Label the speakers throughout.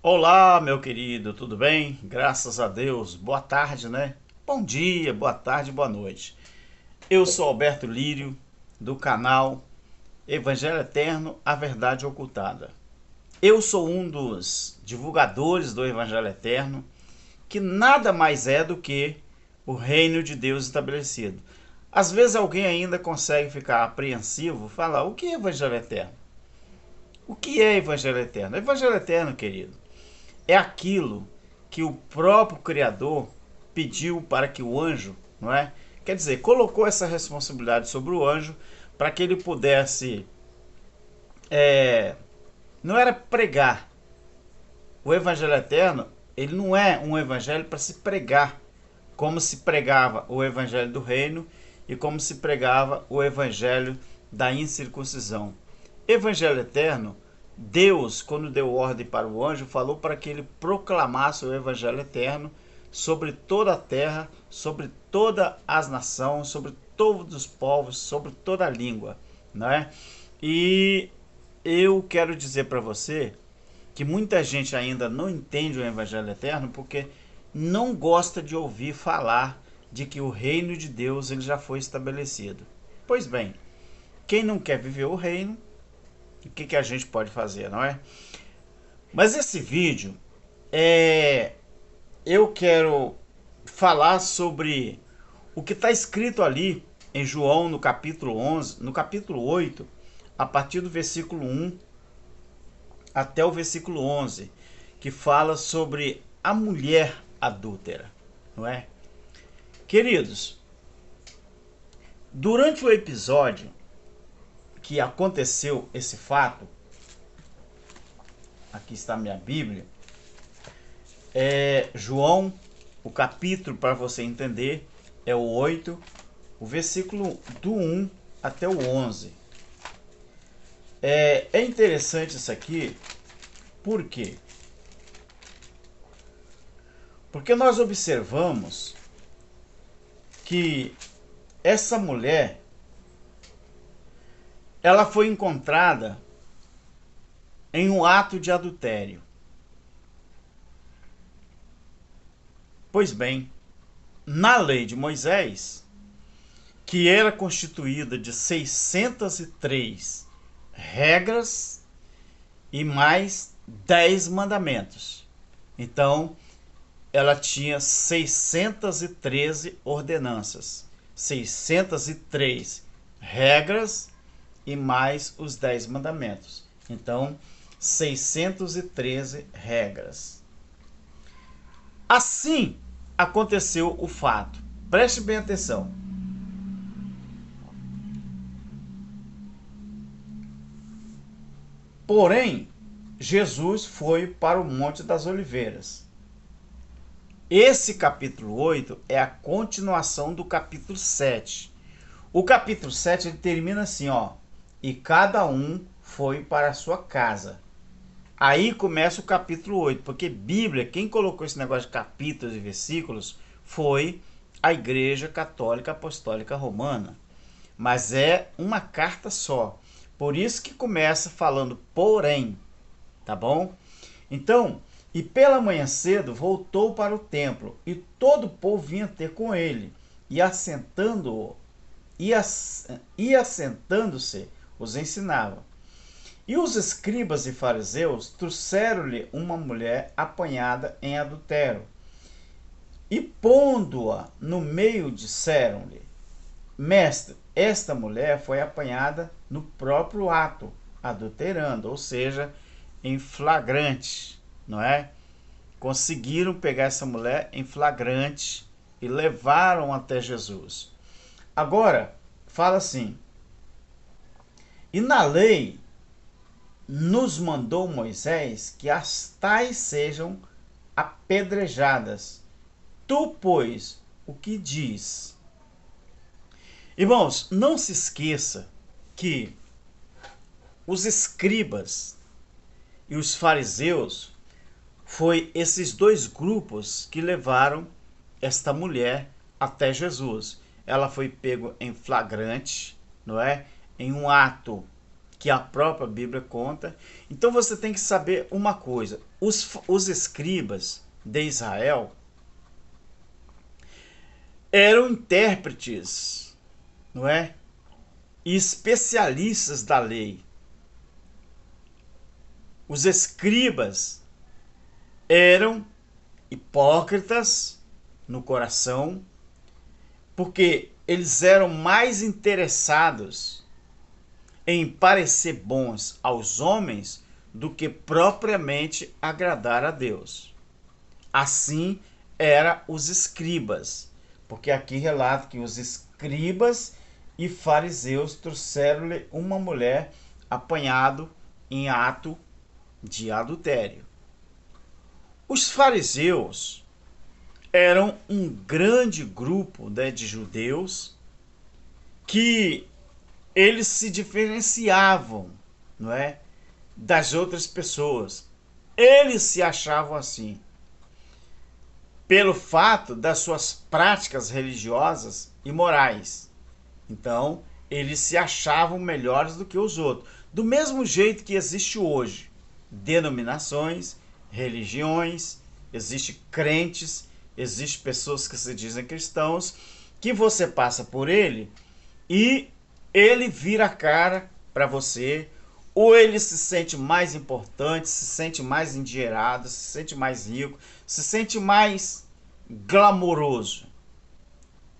Speaker 1: Olá, meu querido, tudo bem? Graças a Deus. Boa tarde, né? Bom dia, boa tarde, boa noite. Eu sou Alberto Lírio, do canal Evangelho Eterno, a Verdade Ocultada. Eu sou um dos divulgadores do Evangelho Eterno, que nada mais é do que o reino de Deus estabelecido. Às vezes alguém ainda consegue ficar apreensivo, falar: o que é Evangelho Eterno? O que é Evangelho Eterno? Evangelho Eterno, querido, é aquilo que o próprio Criador pediu para que o anjo, não é? Quer dizer, colocou essa responsabilidade sobre o anjo para que ele pudesse, não era pregar. O Evangelho Eterno, ele não é um evangelho para se pregar, como se pregava o Evangelho do Reino e como se pregava o Evangelho da incircuncisão. Evangelho Eterno, Deus, quando deu ordem para o anjo, falou para que ele proclamasse o Evangelho Eterno sobre toda a terra, sobre todas as nações, sobre todos os povos, sobre toda a língua, né? E eu quero dizer para você que muita gente ainda não entende o Evangelho Eterno porque não gosta de ouvir falar de que o reino de Deus ele já foi estabelecido. Pois bem, quem não quer viver o reino, o que a gente pode fazer, não é? Mas esse vídeo, eu quero falar sobre o que está escrito ali em João no capítulo 11, no capítulo 8, a partir do versículo 1 até o versículo 11, que fala sobre a mulher adúltera, não é? Queridos, durante o episódio que aconteceu esse fato, aqui está minha Bíblia, João, o capítulo, para você entender, é o 8, o versículo do 1 até o 11. É interessante isso aqui, por quê? Porque nós observamos que essa mulher, ela foi encontrada em um ato de adultério. Pois bem, na lei de Moisés, que era constituída de 603 regras e mais 10 mandamentos. Então, ela tinha 613 ordenanças, 603 regras e mais os 10 mandamentos. Então, 613 regras. Assim aconteceu o fato. Preste bem atenção. Porém, Jesus foi para o Monte das Oliveiras. Esse capítulo 8 é a continuação do capítulo 7. O capítulo 7 ele termina assim, ó: e cada um foi para a sua casa. Aí começa o capítulo 8, porque Bíblia, quem colocou esse negócio de capítulos e versículos foi a Igreja Católica Apostólica Romana. Mas é uma carta só. Por isso que começa falando porém, tá bom? Então, e pela manhã cedo voltou para o templo, e todo o povo vinha ter com ele, e assentando-se, os ensinava. E os escribas e fariseus trouxeram-lhe uma mulher apanhada em adultério. E pondo-a no meio, disseram-lhe: Mestre, esta mulher foi apanhada no próprio ato, adulterando, ou seja, em flagrante, não é? Conseguiram pegar essa mulher em flagrante e levaram até Jesus. Agora, fala assim: e na lei nos mandou Moisés que as tais sejam apedrejadas. Tu, pois, o que diz? Irmãos, não se esqueça que os escribas e os fariseus foi esses dois grupos que levaram esta mulher até Jesus. Ela foi pego em flagrante, não é? Em um ato que a própria Bíblia conta. Então você tem que saber uma coisa: os escribas de Israel eram intérpretes, não é? E especialistas da lei. Os escribas eram hipócritas no coração, porque eles eram mais interessados em parecer bons aos homens do que propriamente agradar a Deus. Assim eram os escribas, porque aqui relata que os escribas e fariseus trouxeram-lhe uma mulher apanhado em ato de adultério. Os fariseus eram um grande grupo, né, de judeus que eles se diferenciavam, não é, das outras pessoas. Eles se achavam assim pelo fato das suas práticas religiosas e morais. Então, eles se achavam melhores do que os outros. Do mesmo jeito que existe hoje denominações, religiões, existe crentes, existe pessoas que se dizem cristãos, que você passa por ele e ele vira a cara para você, ou ele se sente mais importante, se sente mais endinheirado, se sente mais rico, se sente mais glamouroso.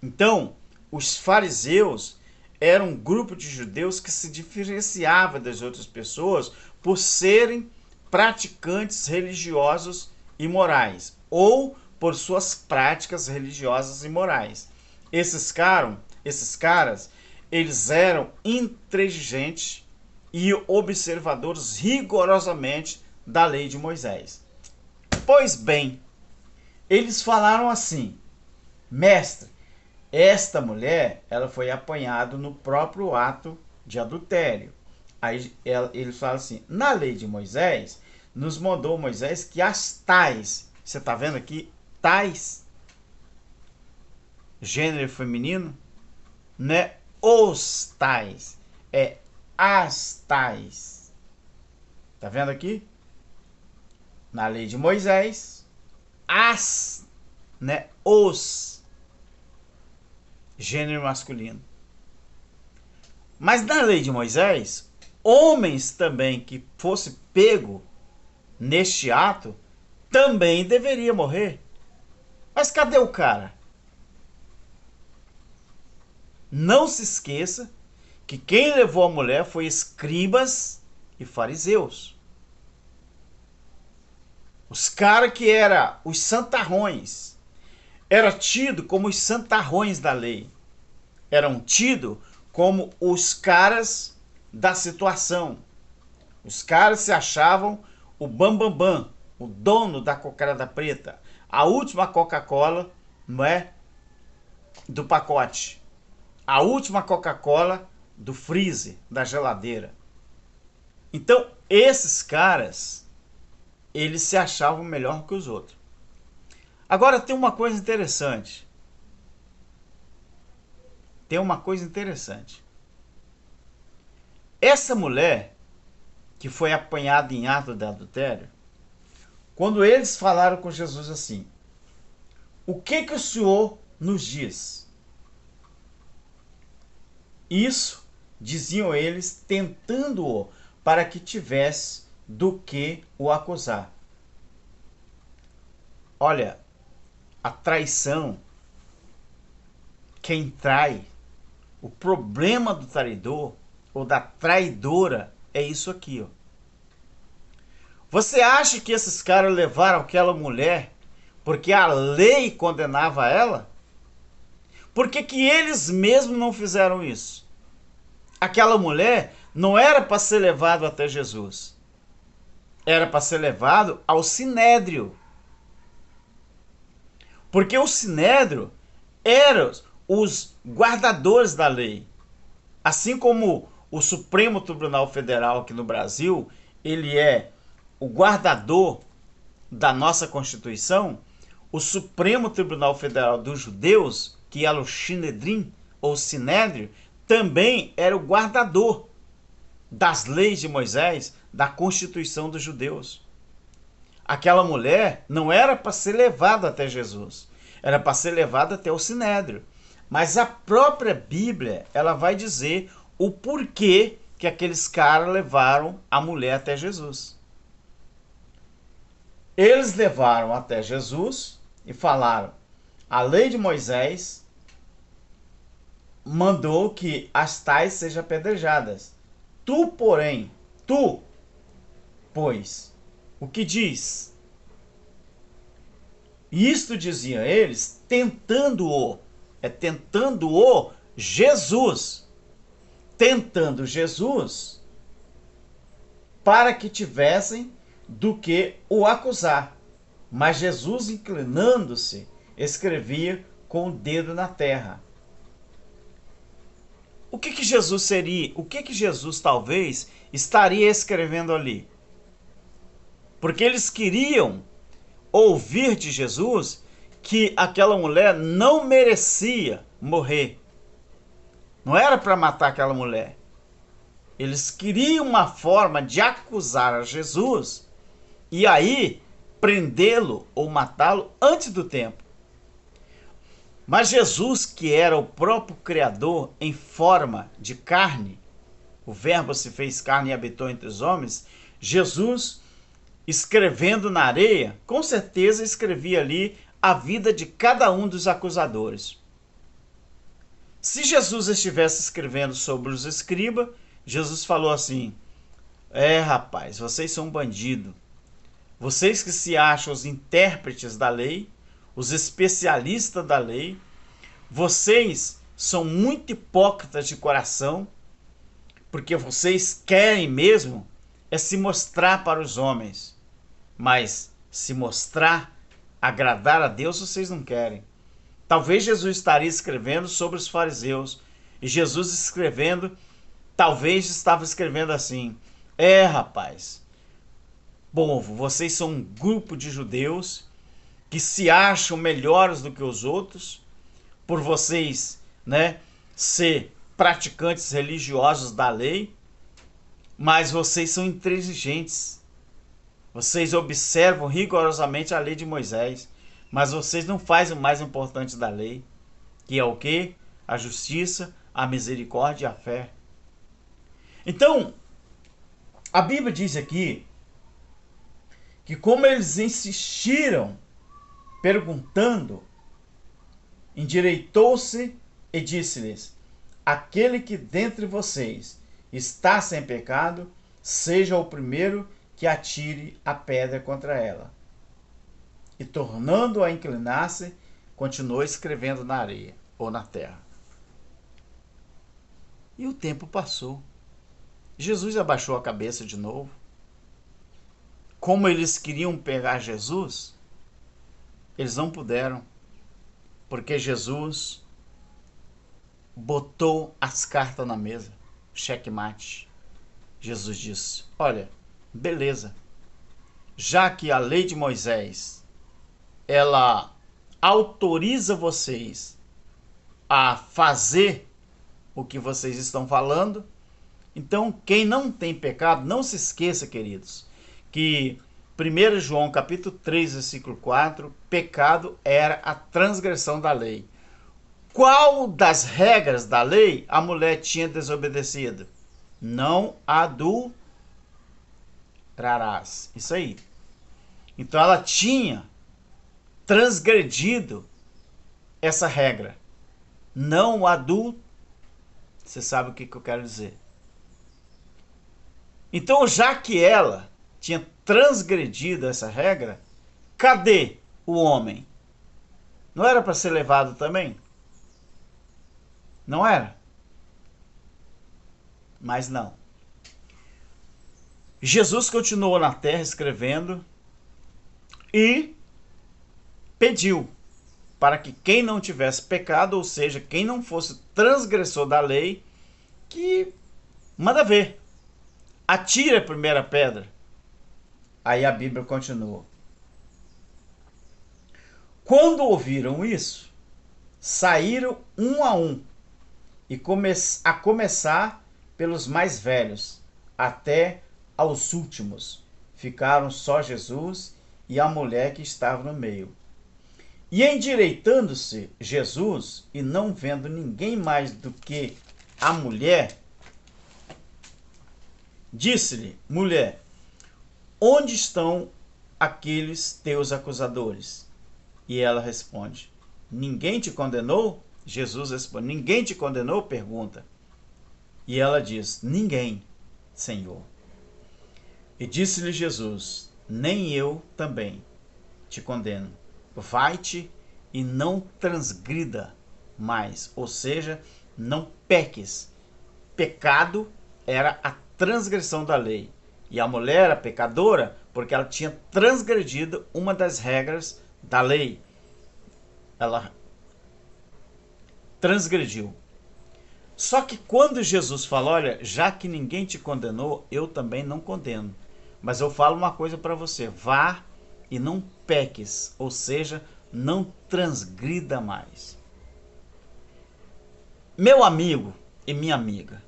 Speaker 1: Então, os fariseus eram um grupo de judeus que se diferenciava das outras pessoas por serem praticantes religiosos e morais, ou por suas práticas religiosas e morais. Esses caras, eles eram intransigentes e observadores rigorosamente da lei de Moisés. Pois bem, eles falaram assim: mestre, esta mulher, ela foi apanhada no próprio ato de adultério. Aí eles falam assim: na lei de Moisés, nos mandou Moisés que as tais, você está vendo aqui, tais, gênero feminino, não é os tais, é as tais. Está vendo aqui? Na lei de Moisés, as, né, os, gênero masculino. Mas na lei de Moisés, homens também que fosse pego neste ato também deveria morrer. Mas cadê o cara? Não se esqueça que quem levou a mulher foi escribas e fariseus. Os caras que eram os santarrões, era tido como os santarrões da lei. Eram tidos como os caras da situação. Os caras se achavam o bambambam, o dono da cocada preta, a última Coca-Cola, não é, do pacote, a última Coca-Cola do freezer, da geladeira. Então, esses caras, eles se achavam melhor que os outros. Agora tem uma coisa interessante. Essa mulher que foi apanhada em ato de adultério, quando eles falaram com Jesus assim: o que o Senhor nos diz? Isso diziam eles, tentando-o para que tivesse do que o acusar. Olha, a traição, quem trai, o problema do traidor ou da traidora é isso aqui, ó. Você acha que esses caras levaram aquela mulher porque a lei condenava ela? Por que eles mesmos não fizeram isso? Aquela mulher não era para ser levada até Jesus. Era para ser levado ao Sinédrio. Porque o Sinédrio eram os guardadores da lei. Assim como o Supremo Tribunal Federal aqui no Brasil, ele é o guardador da nossa Constituição, o Supremo Tribunal Federal dos Judeus, que é o Sinedrim, ou Sinédrio, também era o guardador das leis de Moisés, da Constituição dos judeus. Aquela mulher não era para ser levada até Jesus, era para ser levada até o Sinédrio. Mas a própria Bíblia, ela vai dizer o porquê que aqueles caras levaram a mulher até Jesus. Eles levaram até Jesus e falaram: a lei de Moisés mandou que as tais sejam apedrejadas. Tu, porém, pois, o que diz? Isto diziam eles, tentando-o Jesus. Tentando Jesus para que tivessem do que o acusar. Mas Jesus, inclinando-se, escrevia com o dedo na terra. O que Jesus seria? O que Jesus talvez estaria escrevendo ali? Porque eles queriam ouvir de Jesus que aquela mulher não merecia morrer. Não era para matar aquela mulher. Eles queriam uma forma de acusar a Jesus e aí prendê-lo ou matá-lo antes do tempo. Mas Jesus, que era o próprio Criador em forma de carne, o Verbo se fez carne e habitou entre os homens, Jesus, escrevendo na areia, com certeza escrevia ali a vida de cada um dos acusadores. Se Jesus estivesse escrevendo sobre os escribas, Jesus falou assim: rapaz, vocês são bandidos. Vocês que se acham os intérpretes da lei, os especialistas da lei, vocês são muito hipócritas de coração, porque vocês querem mesmo é se mostrar para os homens, mas se mostrar, agradar a Deus, vocês não querem. Talvez Jesus estaria escrevendo sobre os fariseus, e Jesus escrevendo, talvez estava escrevendo assim: rapaz, povo, vocês são um grupo de judeus que se acham melhores do que os outros, por vocês, ser praticantes religiosos da lei, mas vocês são intransigentes. Vocês observam rigorosamente a lei de Moisés, mas vocês não fazem o mais importante da lei, que é o quê? A justiça, a misericórdia e a fé. Então, a Bíblia diz aqui que como eles insistiram, perguntando, endireitou-se e disse-lhes: aquele que dentre vocês está sem pecado, seja o primeiro que atire a pedra contra ela. E tornando a inclinar-se, continuou escrevendo na areia ou na terra. E o tempo passou. Jesus abaixou a cabeça de novo. Como eles queriam pegar Jesus, eles não puderam, porque Jesus botou as cartas na mesa, checkmate. Jesus disse: olha, beleza, já que a lei de Moisés, ela autoriza vocês a fazer o que vocês estão falando, então quem não tem pecado, não se esqueça, queridos, que 1 João capítulo 3, versículo 4, pecado era a transgressão da lei. Qual das regras da lei a mulher tinha desobedecido? Não adulterarás. Isso aí. Então ela tinha transgredido essa regra. Não adulterarás. Você sabe o que eu quero dizer. Então, já que ela tinha transgredido essa regra, cadê o homem? Não era para ser levado também? Não era? Mas não. Jesus continuou na terra escrevendo e pediu para que quem não tivesse pecado, ou seja, quem não fosse transgressor da lei, que manda ver, atire a primeira pedra. Aí a Bíblia continua. Quando ouviram isso, saíram um a um, e a começar pelos mais velhos, até aos últimos. Ficaram só Jesus e a mulher que estava no meio. E endireitando-se Jesus, e não vendo ninguém mais do que a mulher, disse-lhe: mulher, onde estão aqueles teus acusadores? E ela responde: ninguém te condenou? Jesus responde: ninguém te condenou? Pergunta. E ela diz: ninguém, Senhor. E disse-lhe Jesus: nem eu também te condeno. Vai-te e não transgrida mais, ou seja, não peques. Pecado era a transgressão da lei. E a mulher era pecadora porque ela tinha transgredido uma das regras da lei. Ela transgrediu. Só que quando Jesus fala: olha, já que ninguém te condenou, eu também não condeno. Mas eu falo uma coisa para você: vá e não peques, ou seja, não transgrida mais. Meu amigo e minha amiga,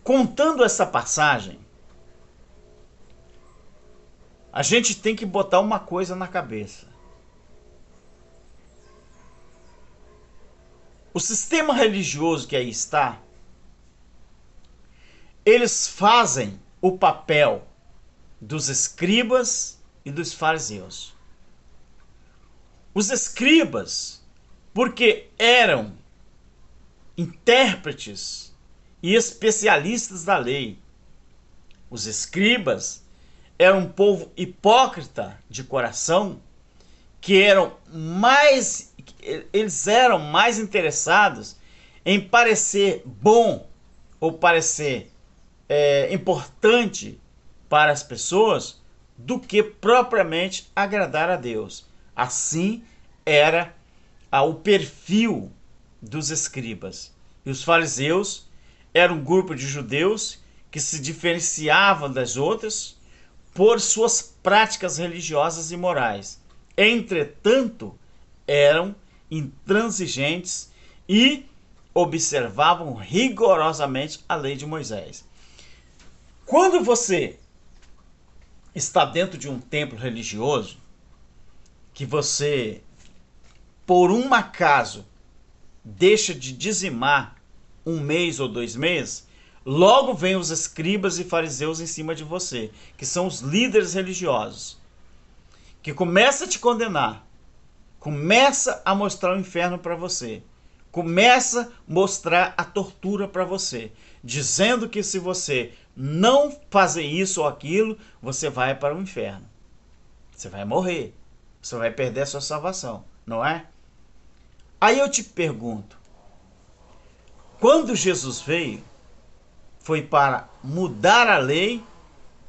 Speaker 1: contando essa passagem, a gente tem que botar uma coisa na cabeça. O sistema religioso que aí está, eles fazem o papel dos escribas e dos fariseus. Os escribas, porque eram intérpretes e especialistas da lei. Os escribas eram um povo hipócrita de coração, eles eram mais interessados em parecer bom ou parecer importante para as pessoas do que propriamente agradar a Deus. Assim era o perfil dos escribas. E os fariseus eram um grupo de judeus que se diferenciavam das outras por suas práticas religiosas e morais. Entretanto, eram intransigentes e observavam rigorosamente a lei de Moisés. Quando você está dentro de um templo religioso, que você, por um acaso, deixa de dizimar um mês ou 2 meses, logo vem os escribas e fariseus em cima de você, que são os líderes religiosos, que começa a te condenar, começa a mostrar o inferno para você, começa a mostrar a tortura para você, dizendo que se você não fazer isso ou aquilo, você vai para o inferno. Você vai morrer. Você vai perder a sua salvação, não é? Aí eu te pergunto, quando Jesus veio, foi para mudar a lei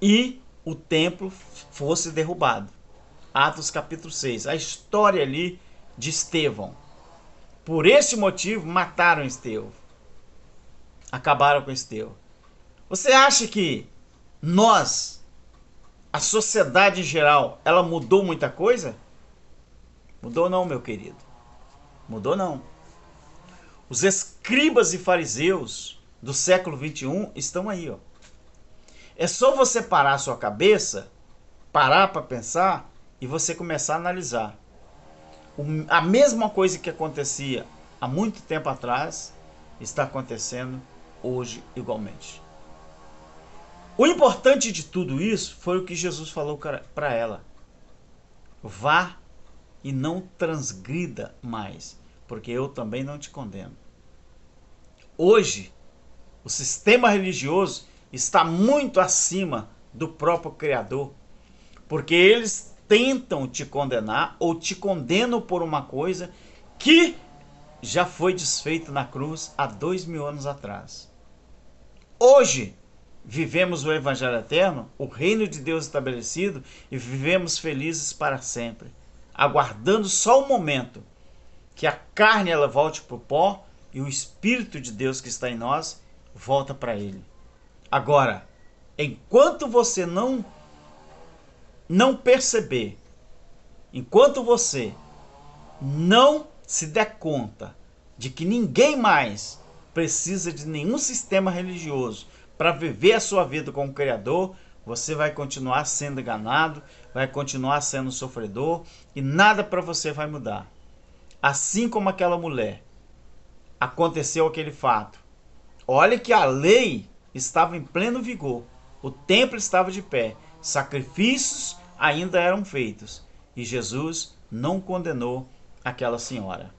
Speaker 1: e o templo fosse derrubado. Atos capítulo 6, a história ali de Estevão. Por esse motivo, mataram Estevão. Acabaram com Estevão. Você acha que nós, a sociedade em geral, ela mudou muita coisa? Mudou não, meu querido. Mudou não. Os escribas e fariseus do século 21 estão aí, ó. É só você parar a sua cabeça, parar para pensar e você começar a analisar. A mesma coisa que acontecia há muito tempo atrás está acontecendo hoje igualmente. O importante de tudo isso foi o que Jesus falou para ela: vá e não transgrida mais, porque eu também não te condeno. Hoje, o sistema religioso está muito acima do próprio Criador, porque eles tentam te condenar ou te condenam por uma coisa que já foi desfeita na cruz há 2000 anos atrás. Hoje, vivemos o Evangelho eterno, o reino de Deus estabelecido, e vivemos felizes para sempre, aguardando só o momento que a carne ela volte para o pó e o Espírito de Deus que está em nós volta para ele. Agora, enquanto você não perceber, enquanto você não se der conta de que ninguém mais precisa de nenhum sistema religioso para viver a sua vida como criador, você vai continuar sendo enganado, vai continuar sendo sofredor e nada para você vai mudar. Assim como aquela mulher, aconteceu aquele fato. Olha que a lei estava em pleno vigor, o templo estava de pé, sacrifícios ainda eram feitos e Jesus não condenou aquela senhora.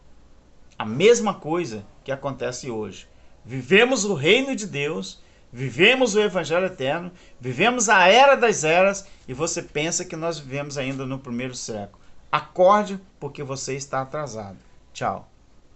Speaker 1: A mesma coisa que acontece hoje. Vivemos o reino de Deus, vivemos o evangelho eterno, vivemos a era das eras e você pensa que nós vivemos ainda no primeiro século. Acorde, porque você está atrasado. Tchau.